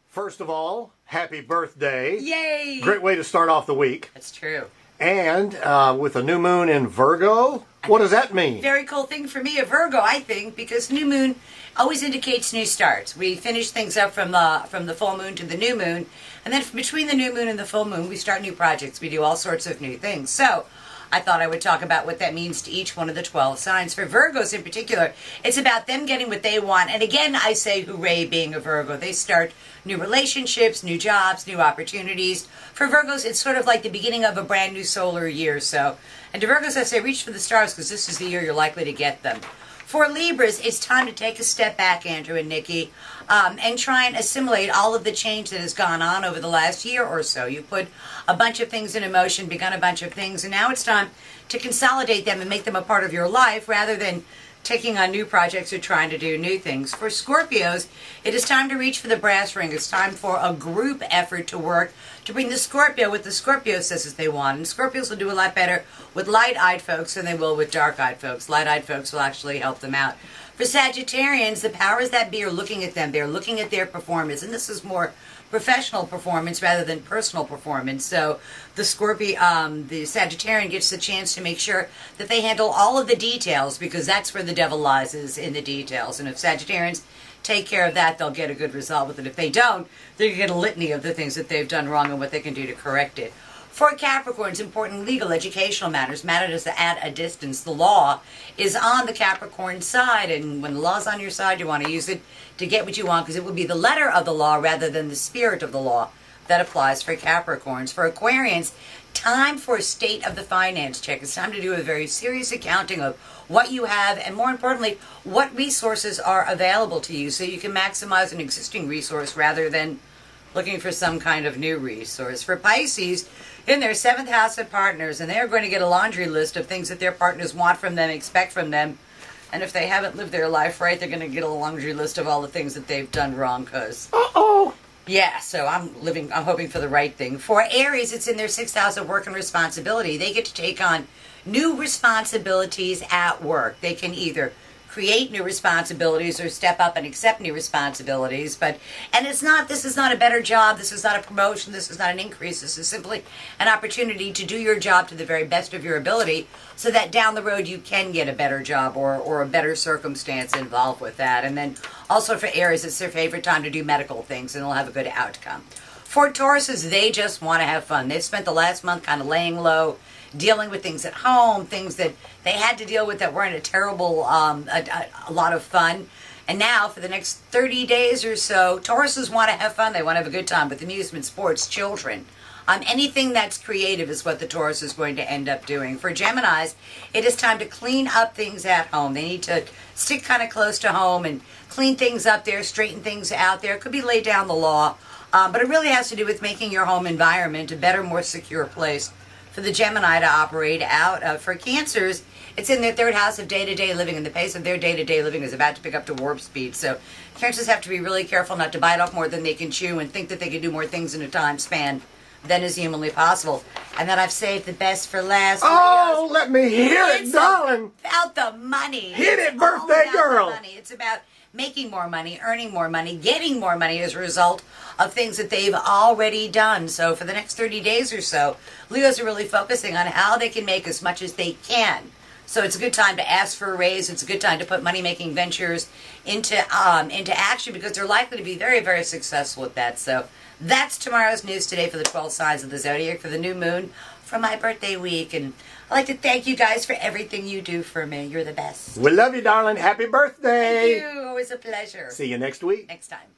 First of all, happy birthday. Yay! Great way to start off the week. That's true. And with a new moon in Virgo, what does that mean? Very cool thing for me, a Virgo, I think, because new moon always indicates new starts. We finish things up from the full moon to the new moon, and then between the new moon and the full moon, we start new projects. We do all sorts of new things. So I thought I would talk about what that means to each one of the 12 signs. For Virgos in particular, it's about them getting what they want. And again, I say hooray being a Virgo. They start new relationships, new jobs, new opportunities. For Virgos, it's sort of like the beginning of a brand new solar year. And to Virgos, I say reach for the stars because this is the year you're likely to get them. For Libras, it's time to take a step back, Andrew and Nikki, and try and assimilate all of the change that has gone on over the last year or so. You put a bunch of things in motion, begun a bunch of things, and now it's time to consolidate them and make them a part of your life rather than taking on new projects or trying to do new things. For Scorpios, it is time to reach for the brass ring. It's time for a group effort to work to bring the Scorpio what the Scorpio says they want. And Scorpios will do a lot better with light-eyed folks than they will with dark-eyed folks. Light-eyed folks will actually help them out. For Sagittarians, the powers that be are looking at them. They're looking at their performance, and this is more professional performance rather than personal performance. So the Sagittarian gets the chance to make sure that they handle all of the details because that's where the devil lies, is in the details. And if Sagittarians take care of that, they'll get a good result with it. If they don't, they're going to get a litany of the things that they've done wrong and what they can do to correct it. For Capricorns, important legal, educational matters at a distance. The law is on the Capricorn side, and when the law's on your side, you want to use it to get what you want, because it will be the letter of the law rather than the spirit of the law. That applies for Capricorns. For Aquarians, time for a state of the finance check. It's time to do a very serious accounting of what you have, and more importantly, what resources are available to you so you can maximize an existing resource rather than looking for some kind of new resource. For Pisces, in their 7th house of partners, and they're going to get a laundry list of things that their partners want from them, expect from them, and if they haven't lived their life right, they're going to get a laundry list of all the things that they've done wrong, because yeah, so I'm hoping for the right thing. For Aries, it's in their 6th house of work and responsibility. They get to take on new responsibilities at work. They can either create new responsibilities or step up and accept new responsibilities. This is not a better job, this is not a promotion, this is not an increase, this is simply an opportunity to do your job to the very best of your ability so that down the road you can get a better job or a better circumstance involved with that. And then also for Aries, it's their favorite time to do medical things and they'll have a good outcome. For Tauruses, they just want to have fun. They've spent the last month kind of laying low, dealing with things at home, things that they had to deal with that weren't a terrible, a lot of fun. And now, for the next 30 days or so, Tauruses want to have fun. They want to have a good time with amusement, sports, children. Anything that's creative is what the Taurus is going to end up doing. For Geminis, it is time to clean up things at home. They need to stick kind of close to home and clean things up there, straighten things out there. It could be lay down the law, but it really has to do with making your home environment a better, more secure place for the Gemini to operate out. For Cancers, it's in their 3rd house of day-to-day living, and the pace of their day-to-day living is about to pick up to warp speed. So Cancers have to be really careful not to bite off more than they can chew and think that they can do more things in a time span than is humanly possible. And then I've saved the best for last. Oh, let me hear it, darling. About the money. Hit it, birthday girl. It's about making more money, earning more money, getting more money as a result of things that they've already done. So for the next 30 days or so, Leos are really focusing on how they can make as much as they can. So it's a good time to ask for a raise. It's a good time to put money-making ventures into action because they're likely to be very, very successful with that. So that's tomorrow's news today for the 12 signs of the zodiac for the new moon for my birthday week. And I'd like to thank you guys for everything you do for me. You're the best. We love you, darling. Happy birthday. Thank you. Always a pleasure. See you next week. Next time.